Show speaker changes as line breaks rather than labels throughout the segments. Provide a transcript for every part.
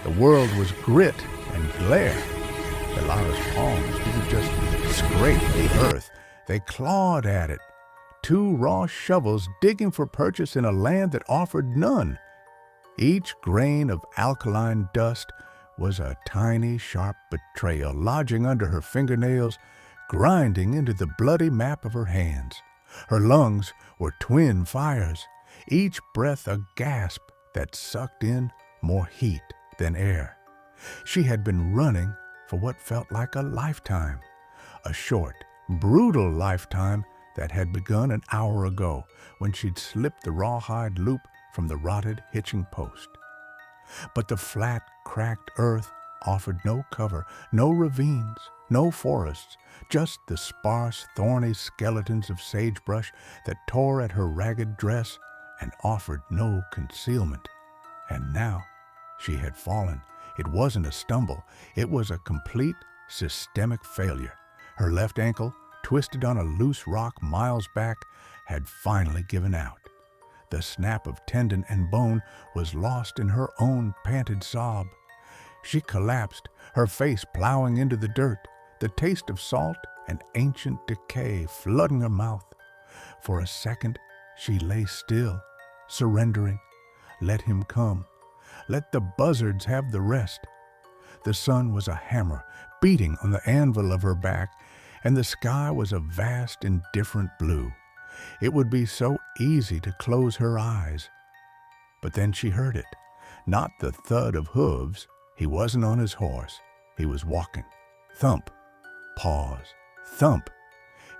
The world was grit and glare. Elara's palms didn't just scrape the earth, they clawed at it. Two raw shovels digging for purchase in a land that offered none. Each grain of alkaline dust was a tiny, sharp betrayal lodging under her fingernails, grinding into the bloody map of her hands. Her lungs were twin fires, each breath a gasp that sucked in more heat than air. She had been running for what felt like a lifetime, a short, brutal lifetime that had begun an hour ago when she'd slipped the rawhide loop from the rotted hitching post. But the flat, cracked earth offered no cover, no ravines, no forests, just the sparse, thorny skeletons of sagebrush that tore at her ragged dress and offered no concealment. And now she had fallen. It wasn't a stumble. It was a complete, systemic failure. Her left ankle, twisted on a loose rock miles back, had finally given out. The snap of tendon and bone was lost in her own panted sob. She collapsed, her face plowing into the dirt, the taste of salt and ancient decay flooding her mouth. For a second, she lay still, surrendering. Let him come. Let the buzzards have the rest. The sun was a hammer beating on the anvil of her back, and the sky was a vast, indifferent blue. It would be so easy to close her eyes. But then she heard it. Not the thud of hooves. He wasn't on his horse. He was walking. Thump. Pause. Thump.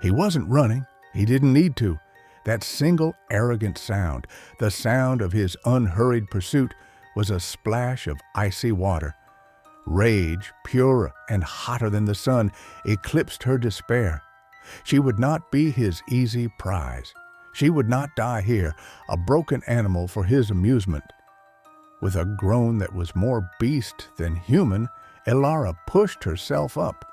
He wasn't running. He didn't need to. That single arrogant sound, the sound of his unhurried pursuit, was a splash of icy water. Rage, purer and hotter than the sun, eclipsed her despair. She would not be his easy prize. She would not die here, a broken animal for his amusement. With a groan that was more beast than human, Elara pushed herself up.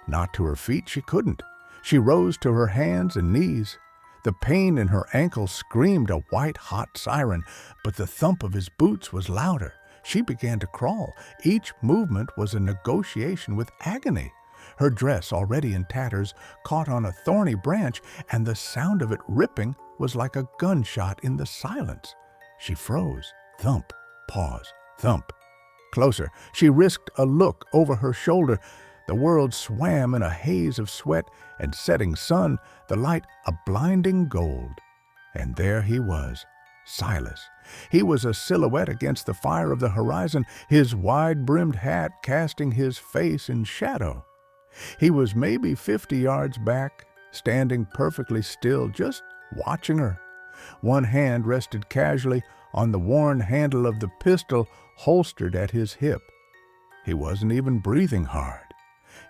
Not to her feet, she couldn't. She rose to her hands and knees. The pain in her ankle screamed a white-hot siren, but the thump of his boots was louder. She began to crawl. Each movement was a negotiation with agony. Her dress, already in tatters, caught on a thorny branch, and the sound of it ripping was like a gunshot in the silence. She froze. Thump. Pause. Thump. Closer. She risked a look over her shoulder. The world swam in a haze of sweat and setting sun, the light a blinding gold. And there he was, Silas. He was a silhouette against the fire of the horizon, his wide-brimmed hat casting his face in shadow. He was maybe 50 yards back, standing perfectly still, just watching her. One hand rested casually on the worn handle of the pistol holstered at his hip. He wasn't even breathing hard.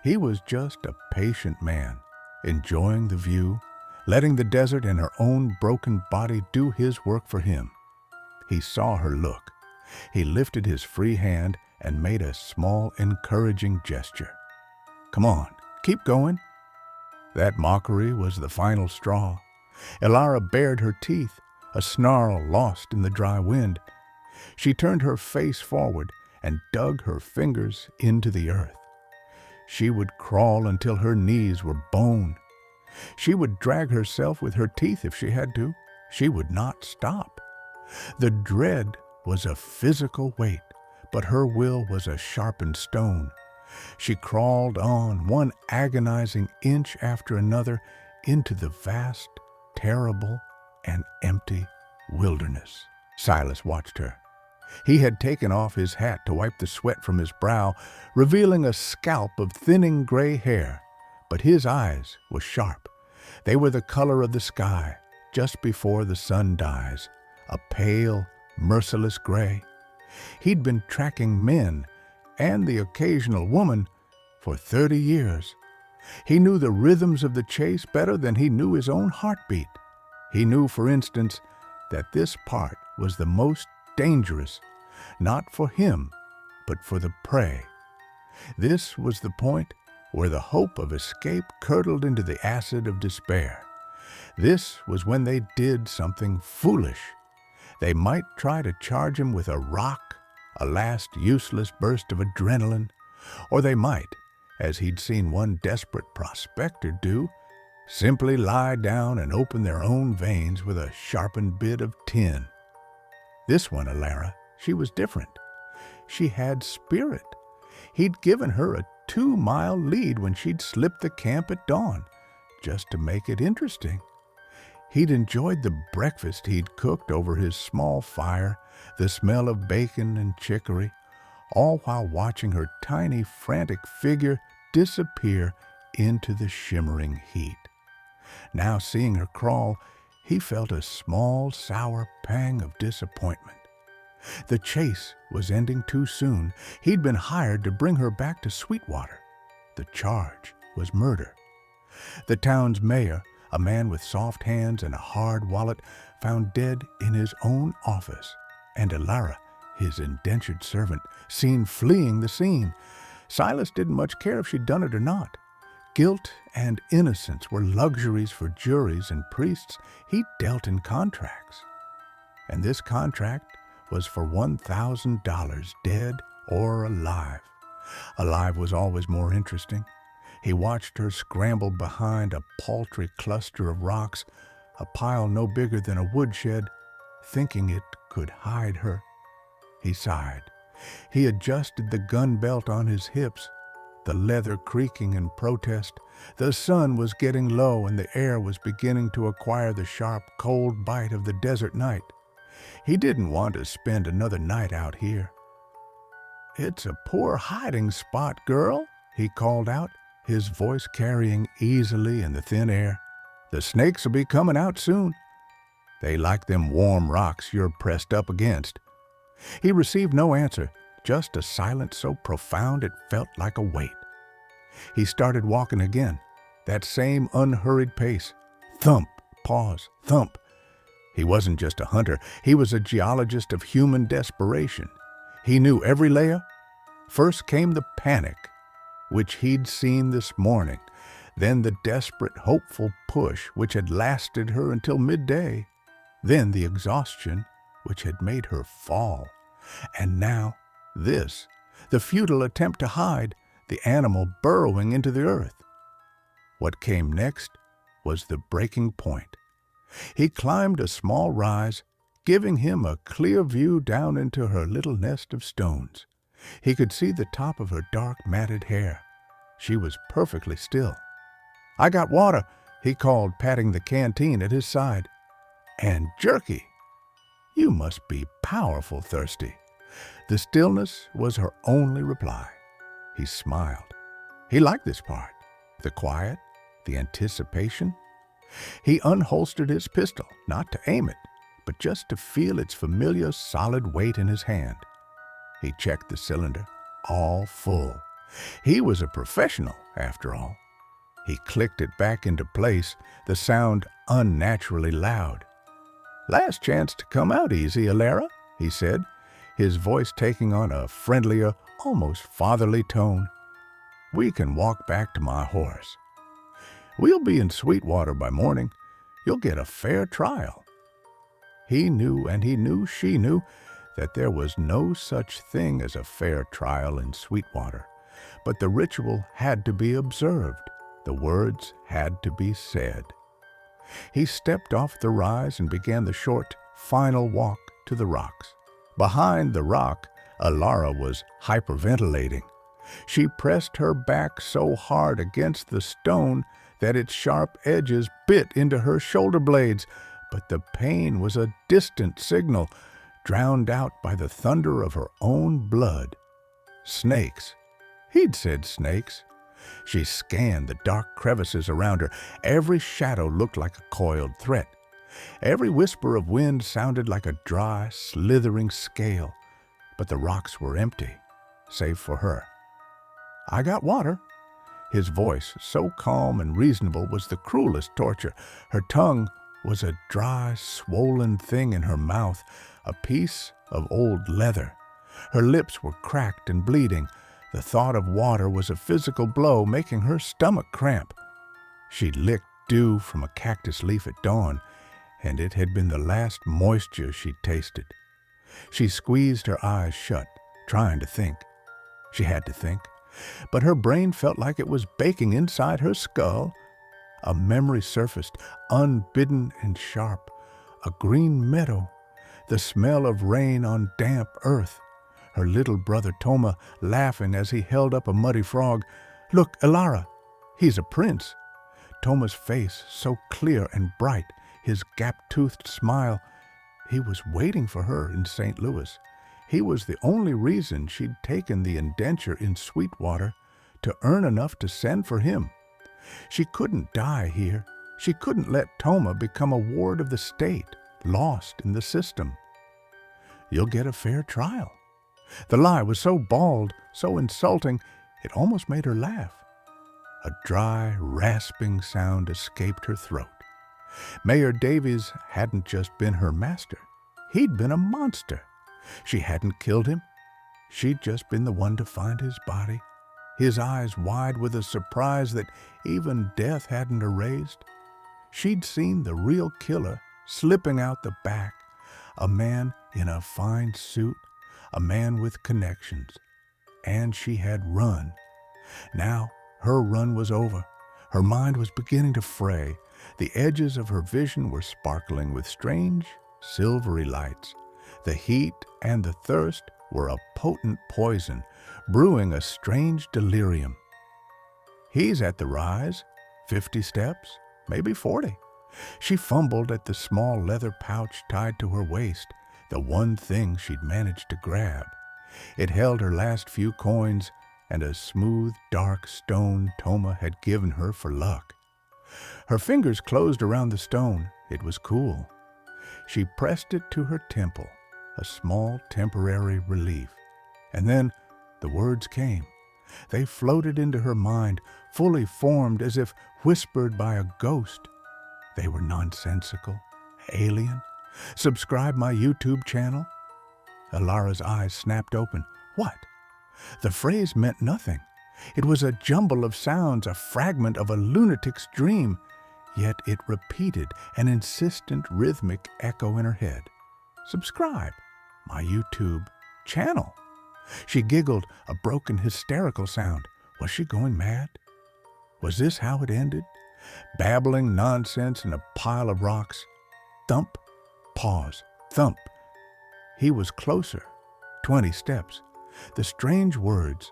He was just a patient man, enjoying the view, letting the desert and her own broken body do his work for him. He saw her look. He lifted his free hand and made a small, encouraging gesture. Come on, keep going. That mockery was the final straw. Elara bared her teeth, a snarl lost in the dry wind. She turned her face forward and dug her fingers into the earth. She would crawl until her knees were bone. She would drag herself with her teeth if she had to. She would not stop. The dread was a physical weight, but her will was a sharpened stone. She crawled on, one agonizing inch after another, into the vast, terrible, and empty wilderness. Silas watched her. He had taken off his hat to wipe the sweat from his brow, revealing a scalp of thinning gray hair. But his eyes were sharp. They were the color of the sky just before the sun dies, a pale, merciless gray. He'd been tracking men and the occasional woman for 30 years. He knew the rhythms of the chase better than he knew his own heartbeat. He knew, for instance, that this part was the most dangerous, not for him, but for the prey. This was the point where the hope of escape curdled into the acid of despair. This was when they did something foolish. They might try to charge him with a rock, a last useless burst of adrenaline, or they might, as he'd seen one desperate prospector do, simply lie down and open their own veins with a sharpened bit of tin. This one, Alara, she was different. She had spirit. He'd given her a 2-mile lead when she'd slipped the camp at dawn, just to make it interesting. He'd enjoyed the breakfast he'd cooked over his small fire, the smell of bacon and chicory, all while watching her tiny, frantic figure disappear into the shimmering heat. Now, seeing her crawl, he felt a small, sour pang of disappointment. The chase was ending too soon. He'd been hired to bring her back to Sweetwater. The charge was murder. The town's mayor, a man with soft hands and a hard wallet, found dead in his own office, and Alara, his indentured servant, seen fleeing the scene. Silas didn't much care if she'd done it or not. Guilt and innocence were luxuries for juries and priests. He dealt in contracts. And this contract was for $1,000, dead or alive. Alive was always more interesting. He watched her scramble behind a paltry cluster of rocks, a pile no bigger than a woodshed, thinking it could hide her. He sighed. He adjusted the gun belt on his hips, the leather creaking in protest. The sun was getting low and the air was beginning to acquire the sharp, cold bite of the desert night. He didn't want to spend another night out here. "It's a poor hiding spot, girl," he called out, his voice carrying easily in the thin air. "The snakes will be coming out soon. They like them warm rocks you're pressed up against." He received no answer, just a silence so profound it felt like a weight. He started walking again, that same unhurried pace. Thump, pause, thump. He wasn't just a hunter, he was a geologist of human desperation. He knew every layer. First came the panic, which he'd seen this morning, then the desperate, hopeful push, which had lasted her until midday, then the exhaustion, which had made her fall, and now this, the futile attempt to hide, the animal burrowing into the earth. What came next was the breaking point. He climbed a small rise, giving him a clear view down into her little nest of stones. He could see the top of her dark, matted hair. She was perfectly still. "I got water," he called, patting the canteen at his side. "And jerky. You must be powerful thirsty." The stillness was her only reply. He smiled. He liked this part, the quiet, the anticipation. He unholstered his pistol, not to aim it, but just to feel its familiar solid weight in his hand. He checked the cylinder, all full. He was a professional, after all. He clicked it back into place, the sound unnaturally loud. "Last chance to come out easy, Alara," he said, his voice taking on a friendlier, almost fatherly tone. "We can walk back to my horse. We'll be in Sweetwater by morning. You'll get a fair trial." He knew, and he knew she knew, that there was no such thing as a fair trial in Sweetwater. But the ritual had to be observed. The words had to be said. He stepped off the rise and began the short, final walk to the rocks. Behind the rock, Alara was hyperventilating. She pressed her back so hard against the stone that its sharp edges bit into her shoulder blades, but the pain was a distant signal, drowned out by the thunder of her own blood. Snakes. He'd said snakes. She scanned the dark crevices around her. Every shadow looked like a coiled threat. Every whisper of wind sounded like a dry, slithering scale. But the rocks were empty, save for her. "I got water." His voice, so calm and reasonable, was the cruelest torture. Her tongue was a dry, swollen thing in her mouth, a piece of old leather. Her lips were cracked and bleeding. The thought of water was a physical blow, making her stomach cramp. She'd licked dew from a cactus leaf at dawn, and it had been the last moisture she'd tasted. She squeezed her eyes shut, trying to think. She had to think. But her brain felt like it was baking inside her skull. A memory surfaced, unbidden and sharp. A green meadow, the smell of rain on damp earth. Her little brother Toma laughing as he held up a muddy frog. "Look, Elara, he's a prince." Toma's face so clear and bright, his gap-toothed smile. He was waiting for her in St. Louis. He was the only reason she'd taken the indenture in Sweetwater, to earn enough to send for him. She couldn't die here. She couldn't let Toma become a ward of the state, lost in the system. "You'll get a fair trial." The lie was so bald, so insulting, it almost made her laugh. A dry, rasping sound escaped her throat. Mayor Davies hadn't just been her master. He'd been a monster. She hadn't killed him. She'd just been the one to find his body, his eyes wide with a surprise that even death hadn't erased. She'd seen the real killer slipping out the back, a man in a fine suit, a man with connections. And she had run. Now her run was over. Her mind was beginning to fray. The edges of her vision were sparkling with strange, silvery lights. The heat and the thirst were a potent poison, brewing a strange delirium. He's at the rise, 50 steps, maybe 40. She fumbled at the small leather pouch tied to her waist, the one thing she'd managed to grab. It held her last few coins and a smooth, dark stone Toma had given her for luck. Her fingers closed around the stone. It was cool. She pressed it to her temple, a small temporary relief. And then the words came. They floated into her mind, fully formed as if whispered by a ghost. They were nonsensical, alien. "Subscribe my YouTube channel." Elara's eyes snapped open. What? The phrase meant nothing. It was a jumble of sounds, a fragment of a lunatic's dream. Yet it repeated, an insistent rhythmic echo in her head. "Subscribe my YouTube channel." She giggled, a broken, hysterical sound. Was she going mad? Was this how it ended? Babbling nonsense in a pile of rocks. Thump, pause, thump. He was closer, 20 steps. The strange words,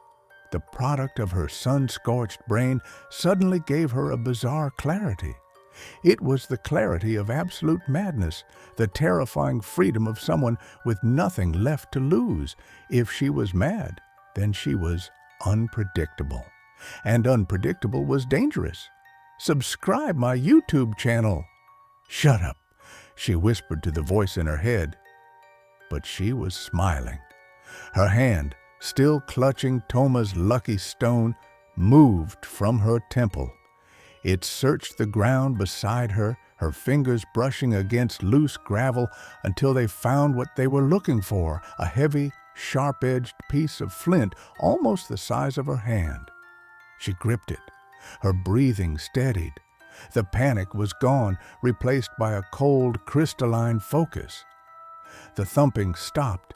the product of her sun-scorched brain, suddenly gave her a bizarre clarity. It was the clarity of absolute madness, the terrifying freedom of someone with nothing left to lose. If she was mad, then she was unpredictable. And unpredictable was dangerous. "Subscribe my YouTube channel." "Shut up," she whispered to the voice in her head. But she was smiling. Her hand, still clutching Toma's lucky stone, moved from her temple. It searched the ground beside her, her fingers brushing against loose gravel until they found what they were looking for, a heavy, sharp-edged piece of flint almost the size of her hand. She gripped it. Her breathing steadied. The panic was gone, replaced by a cold, crystalline focus. The thumping stopped.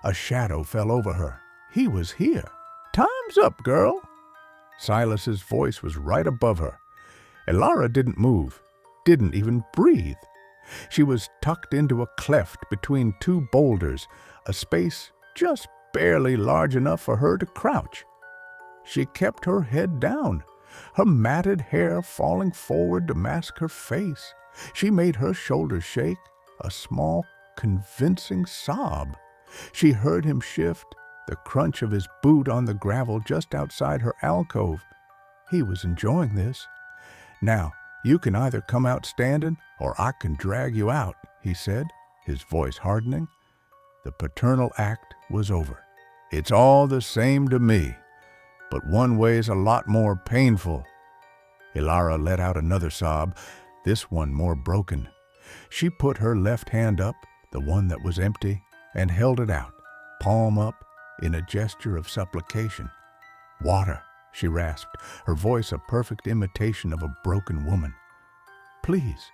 A shadow fell over her. He was here. "Time's up, girl." Silas's voice was right above her. Elara didn't move, didn't even breathe. She was tucked into a cleft between two boulders, a space just barely large enough for her to crouch. She kept her head down, her matted hair falling forward to mask her face. She made her shoulders shake, a small, convincing sob. She heard him shift, the crunch of his boot on the gravel just outside her alcove. He was enjoying this. "Now, you can either come out standing or I can drag you out," he said, his voice hardening. The paternal act was over. "It's all the same to me, but one way's a lot more painful." Elara let out another sob, this one more broken. She put her left hand up, the one that was empty, and held it out, palm up, in a gesture of supplication. "Water," she rasped, her voice a perfect imitation of a broken woman. "Please,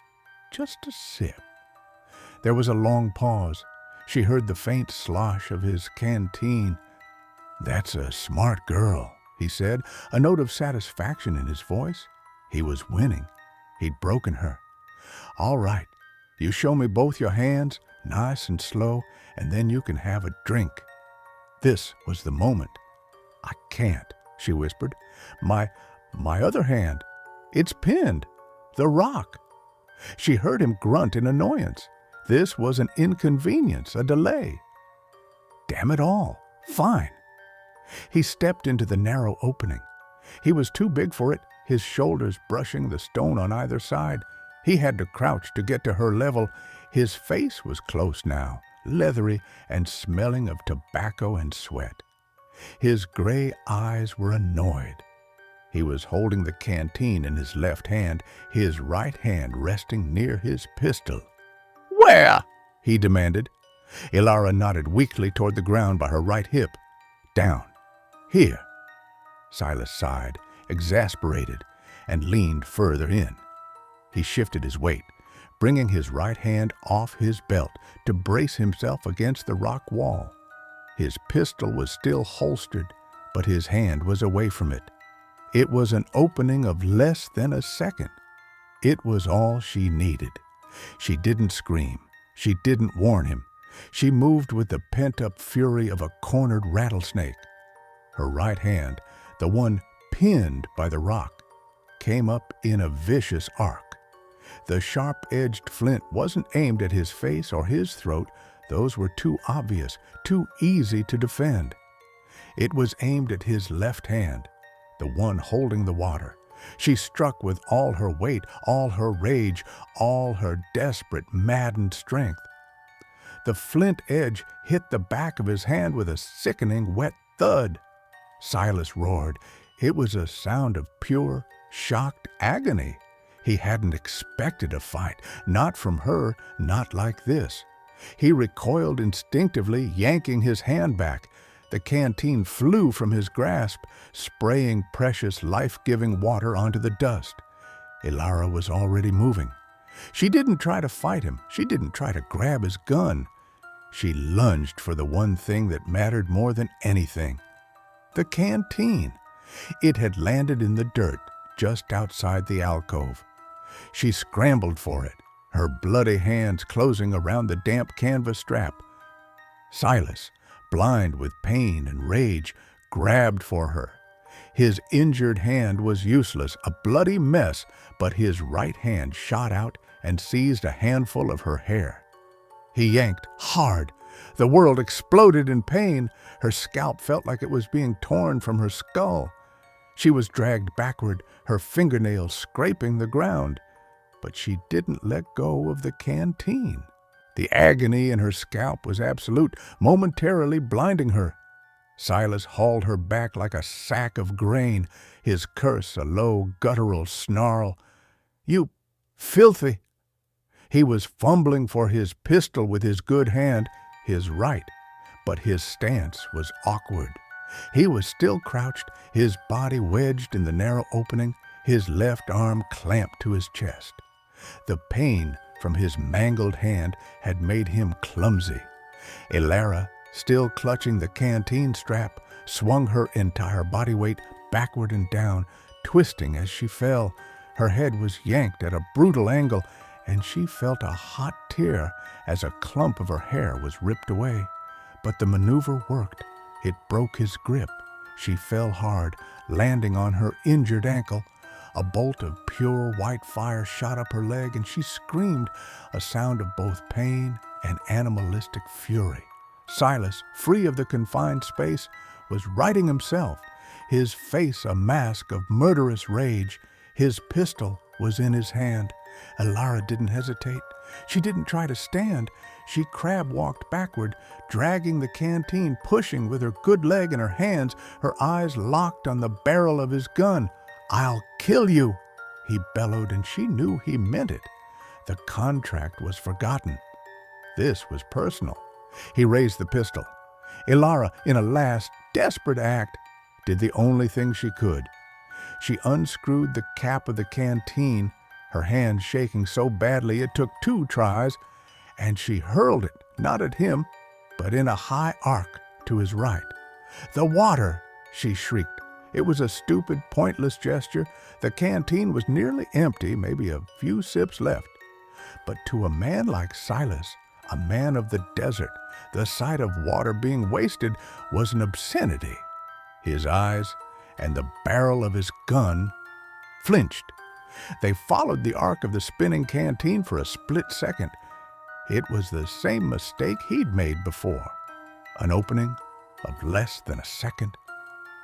just a sip." There was a long pause. She heard the faint slosh of his canteen, "That's a smart girl," he said, a note of satisfaction in his voice. He was winning. He'd broken her. "All right, you show me both your hands, nice and slow, and then you can have a drink." This was the moment. "I can't," she whispered. My other hand, it's pinned. The rock." She heard him grunt in annoyance. This was an inconvenience, a delay. Damn it all. Fine. He stepped into the narrow opening. He was too big for it, his shoulders brushing the stone on either side. He had to crouch to get to her level. His face was close now, leathery and smelling of tobacco and sweat. His gray eyes were annoyed. He was holding the canteen in his left hand, his right hand resting near his pistol. "Where?" he demanded. Ilara nodded weakly toward the ground by her right hip. "Down. Here." Silas sighed, exasperated, and leaned further in. He shifted his weight, bringing his right hand off his belt to brace himself against the rock wall. His pistol was still holstered, but his hand was away from it. It was an opening of less than a second. It was all she needed. She didn't scream. She didn't warn him. She moved with the pent-up fury of a cornered rattlesnake. Her right hand, the one pinned by the rock, came up in a vicious arc. The sharp-edged flint wasn't aimed at his face or his throat. Those were too obvious, too easy to defend. It was aimed at his left hand, the one holding the water. She struck with all her weight, all her rage, all her desperate, maddened strength. The flint edge hit the back of his hand with a sickening, wet thud. Silas roared. It was a sound of pure, shocked agony. He hadn't expected a fight, not from her, not like this. He recoiled instinctively, yanking his hand back. The canteen flew from his grasp, spraying precious, life-giving water onto the dust. Ilara was already moving. She didn't try to fight him. She didn't try to grab his gun. She lunged for the one thing that mattered more than anything. The canteen. It had landed in the dirt just outside the alcove. She scrambled for it, her bloody hands closing around the damp canvas strap. Silas, blind with pain and rage, grabbed for her. His injured hand was useless, a bloody mess, but his right hand shot out and seized a handful of her hair. He yanked hard. The world exploded in pain. Her scalp felt like it was being torn from her skull. She was dragged backward, her fingernails scraping the ground. But she didn't let go of the canteen. The agony in her scalp was absolute, momentarily blinding her. Silas hauled her back like a sack of grain, his curse a low, guttural snarl. "You filthy!" He was fumbling for his pistol with his good hand, his right, but his stance was awkward. He was still crouched, his body wedged in the narrow opening, his left arm clamped to his chest. The pain from his mangled hand had made him clumsy. Ilara, still clutching the canteen strap, swung her entire body weight backward and down, twisting as she fell. Her head was yanked at a brutal angle, and she felt a hot tear as a clump of her hair was ripped away. But the maneuver worked. It broke his grip. She fell hard, landing on her injured ankle. A bolt of pure white fire shot up her leg, and she screamed, a sound of both pain and animalistic fury. Silas, free of the confined space, was righting himself, his face a mask of murderous rage. His pistol was in his hand. Ilara didn't hesitate. She didn't try to stand. She crab-walked backward, dragging the canteen, pushing with her good leg in her hands, her eyes locked on the barrel of his gun. "I'll kill you," he bellowed, and she knew he meant it. The contract was forgotten. This was personal. He raised the pistol. Ilara, in a last, desperate act, did the only thing she could. She unscrewed the cap of the canteen, her hand shaking so badly it took 2 tries, and she hurled it, not at him, but in a high arc to his right. "The water!" she shrieked. It was a stupid, pointless gesture. The canteen was nearly empty, maybe a few sips left. But to a man like Silas, a man of the desert, the sight of water being wasted was an obscenity. His eyes and the barrel of his gun flinched. They followed the arc of the spinning canteen for a split second. It was the same mistake he'd made before. An opening of less than a second.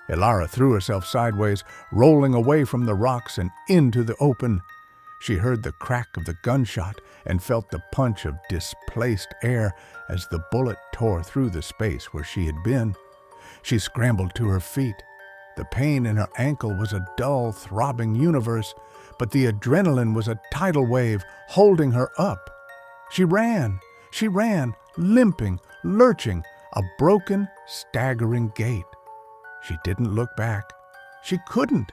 Elara threw herself sideways, rolling away from the rocks and into the open. She heard the crack of the gunshot and felt the punch of displaced air as the bullet tore through the space where she had been. She scrambled to her feet. The pain in her ankle was a dull, throbbing universe, but the adrenaline was a tidal wave holding her up. She ran, limping, lurching, a broken, staggering gait. She didn't look back. She couldn't.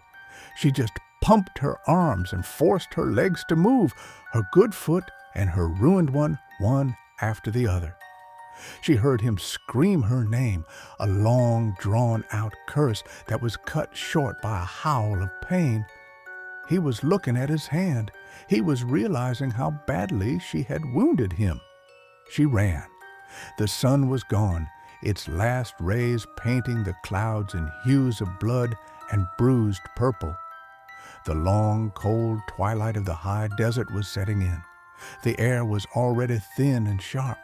She just pumped her arms and forced her legs to move, her good foot and her ruined one after the other. She heard him scream her name, a long, drawn-out curse that was cut short by a howl of pain. He was looking at his hand. He was realizing how badly she had wounded him. She ran. The sun was gone, its last rays painting the clouds in hues of blood and bruised purple. The long, cold twilight of the high desert was setting in. The air was already thin and sharp.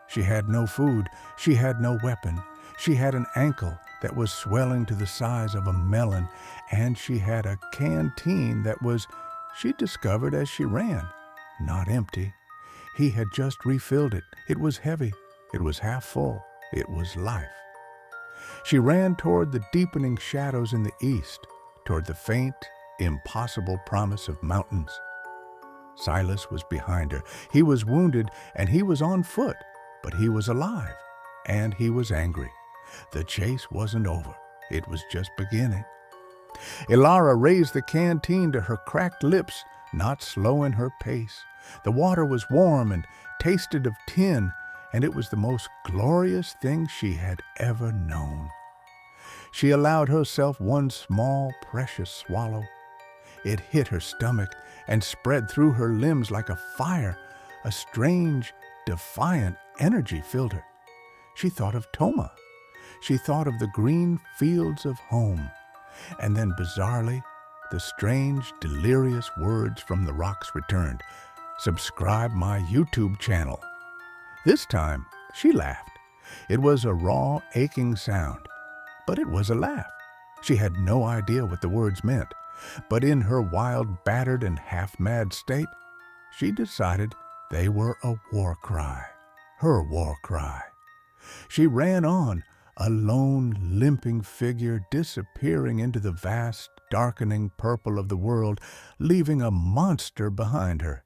She had no food. She had no weapon. She had an ankle that was swelling to the size of a melon, and she had a canteen that was, she discovered as she ran, not empty. He had just refilled it. It was heavy. It was half full. It was life. She ran toward the deepening shadows in the east, toward the faint, impossible promise of mountains. Silas was behind her. He was wounded, and he was on foot, but he was alive, and he was angry. The chase wasn't over. It was just beginning. Elara raised the canteen to her cracked lips, not slowing her pace. The water was warm and tasted of tin, and it was the most glorious thing she had ever known. She allowed herself one small, precious swallow. It hit her stomach and spread through her limbs like a fire. A strange, defiant energy filled her. She thought of Toma. She thought of the green fields of home. And then, bizarrely, the strange, delirious words from the rocks returned. "Subscribe my YouTube channel." This time, she laughed. It was a raw, aching sound, but it was a laugh. She had no idea what the words meant, but in her wild, battered, and half-mad state, she decided they were a war cry, her war cry. She ran on, a lone, limping figure disappearing into the vast, darkening purple of the world, leaving a monster behind her.